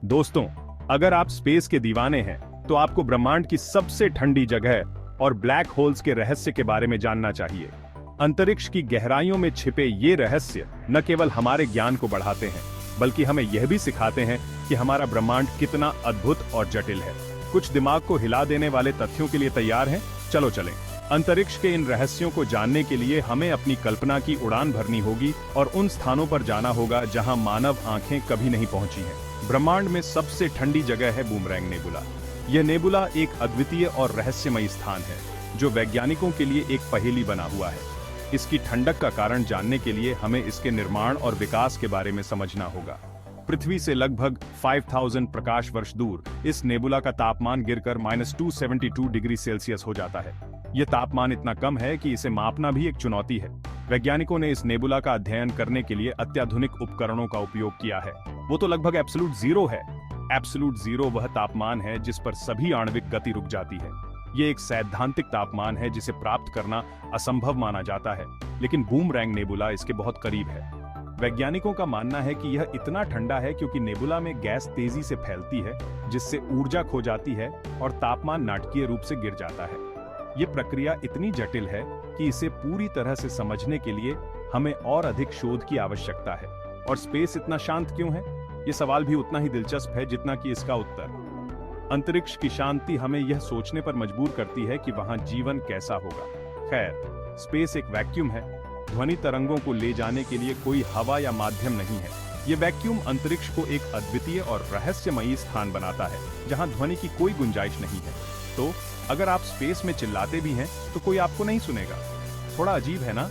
दोस्तों, अगर आप स्पेस के दीवाने हैं तो आपको ब्रह्मांड की सबसे ठंडी जगह और ब्लैक होल्स के रहस्य के बारे में जानना चाहिए। अंतरिक्ष की गहराइयों में छिपे ये रहस्य न केवल हमारे ज्ञान को बढ़ाते हैं, बल्कि हमें यह भी सिखाते हैं कि हमारा ब्रह्मांड कितना अद्भुत और जटिल है। कुछ दिमाग को हिला देने वाले तथ्यों के लिए तैयार हैं? चलो चलें। अंतरिक्ष के इन रहस्यों को जानने के लिए हमें अपनी कल्पना की उड़ान भरनी होगी और उन स्थानों पर जाना होगा जहां मानव आंखें कभी नहीं पहुंची हैं। ब्रह्मांड में सबसे ठंडी जगह है बूमरैंग नेबुला। यह नेबुला एक अद्वितीय और रहस्यमयी स्थान है जो वैज्ञानिकों के लिए एक पहेली बना हुआ है। इसकी ठंडक का कारण जानने के लिए हमें इसके निर्माण और विकास के बारे में समझना होगा। पृथ्वी से लगभग 5000 प्रकाश वर्ष दूर इस नेबुला का तापमान गिरकर -272 डिग्री सेल्सियस हो जाता है। यह तापमान इतना कम है कि इसे मापना भी एक चुनौती है। वैज्ञानिकों ने इस नेबुला का अध्ययन करने के लिए अत्याधुनिक उपकरणों का उपयोग किया है। वो तो लगभग एब्सोल्यूट जीरो है। एब्सोल्यूट जीरो वह तापमान है जिस पर सभी आणविक गति रुक जाती है। ये एक सैद्धांतिक तापमान है जिसे प्राप्त करना असंभव माना जाता है, लेकिन बूमरैंग नेबुला इसके बहुत करीब है। वैज्ञानिकों का मानना है कि यह इतना ठंडा है क्योंकि नेबुला में गैस तेजी से फैलती है, जिससे ऊर्जा खो जाती है और तापमान नाटकीय रूप से गिर जाता है। यह प्रक्रिया इतनी जटिल है कि इसे पूरी तरह से समझने के लिए हमें और अधिक शोध की आवश्यकता है। और स्पेस इतना शांत क्यों है? यह सवाल भी उतना ही दिलचस्प है जितना कि इसका उत्तर। अंतरिक्ष की शांति हमें यह सोचने पर मजबूर करती है कि वहां जीवन कैसा होगा। खैर, स्पेस एक वैक्यूम है। ध्वनि तरंगों को ले जाने के लिए कोई हवा या माध्यम नहीं है। ये वैक्यूम अंतरिक्ष को एक अद्वितीय और रहस्यमयी स्थान बनाता है जहां ध्वनि की कोई गुंजाइश नहीं है। तो अगर आप स्पेस में चिल्लाते भी हैं तो कोई आपको नहीं सुनेगा। थोड़ा अजीब है ना?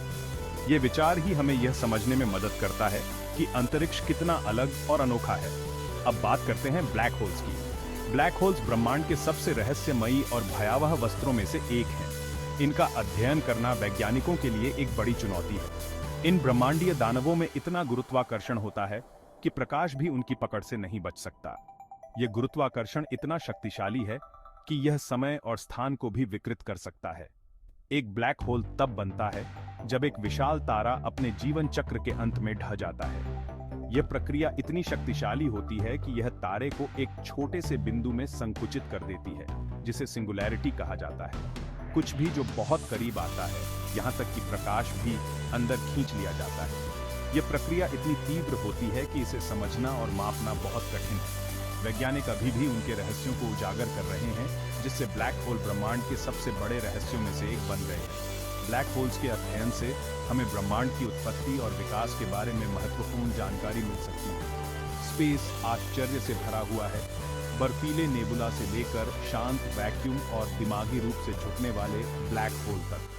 ये विचार ही हमें यह समझने में मदद करता है कि अंतरिक्ष कितना अलग और अनोखा है। अब बात करते हैं ब्लैक होल्स की। ब्लैक होल्स ब्रह्मांड के सबसे रहस्यमयी और भयावह वस्त्रों में से एक हैं। इनका अध्ययन करना वैज्ञानिकों के लिए एक बड़ी चुनौती है। इन ब्रह्मांडीय दानवों में इतना गुरुत्वाकर्षण होता है कि प्रकाश भी उनकी पकड़ से नहीं बच सकता। यह गुरुत्वाकर्षण इतना शक्तिशाली है कि यह समय और स्थान को भी विकृत कर सकता है। एक ब्लैक होल तब बनता है जब एक विशाल तारा अपने जीवन चक्र के अंत में ढह जाता है। यह प्रक्रिया इतनी शक्तिशाली होती है कि यह तारे को एक छोटे से बिंदु में संकुचित कर देती है, जिसे सिंगुलैरिटी कहा जाता है। कुछ भी जो बहुत करीब आता है, यहाँ तक कि प्रकाश भी अंदर खींच लिया जाता है। यह प्रक्रिया इतनी तीव्र होती है कि इसे समझना और मापना बहुत कठिन है। वैज्ञानिक अभी भी उनके रहस्यों को उजागर कर रहे हैं, जिससे ब्लैक होल ब्रह्मांड के सबसे बड़े रहस्यों में से एक बन गए हैं। ब्लैक होल्स के अध्ययन से हमें ब्रह्मांड की उत्पत्ति और विकास के बारे में महत्वपूर्ण जानकारी मिल सकती है। स्पेस आश्चर्य से भरा हुआ है। बर्फीले नेबुला से लेकर शांत वैक्यूम और दिमागी रूप से झुकने वाले ब्लैक होल तक,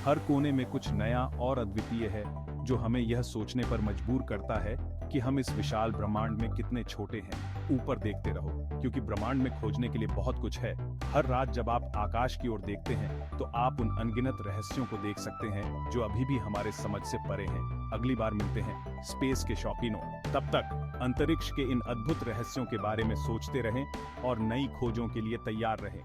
हर कोने में कुछ नया और अद्वितीय है जो हमें यह सोचने पर मजबूर करता है कि हम इस विशाल ब्रह्मांड में कितने छोटे हैं। ऊपर देखते रहो, क्योंकि ब्रह्मांड में खोजने के लिए बहुत कुछ है। हर रात जब आप आकाश की ओर देखते हैं तो आप उन अनगिनत रहस्यों को देख सकते हैं जो अभी भी हमारे समझ से परे हैं। अगली बार मिलते हैं स्पेस के शौकीनों। तब तक अंतरिक्ष के इन अद्भुत रहस्यों के बारे में सोचते रहें और नई खोजों के लिए तैयार रहें।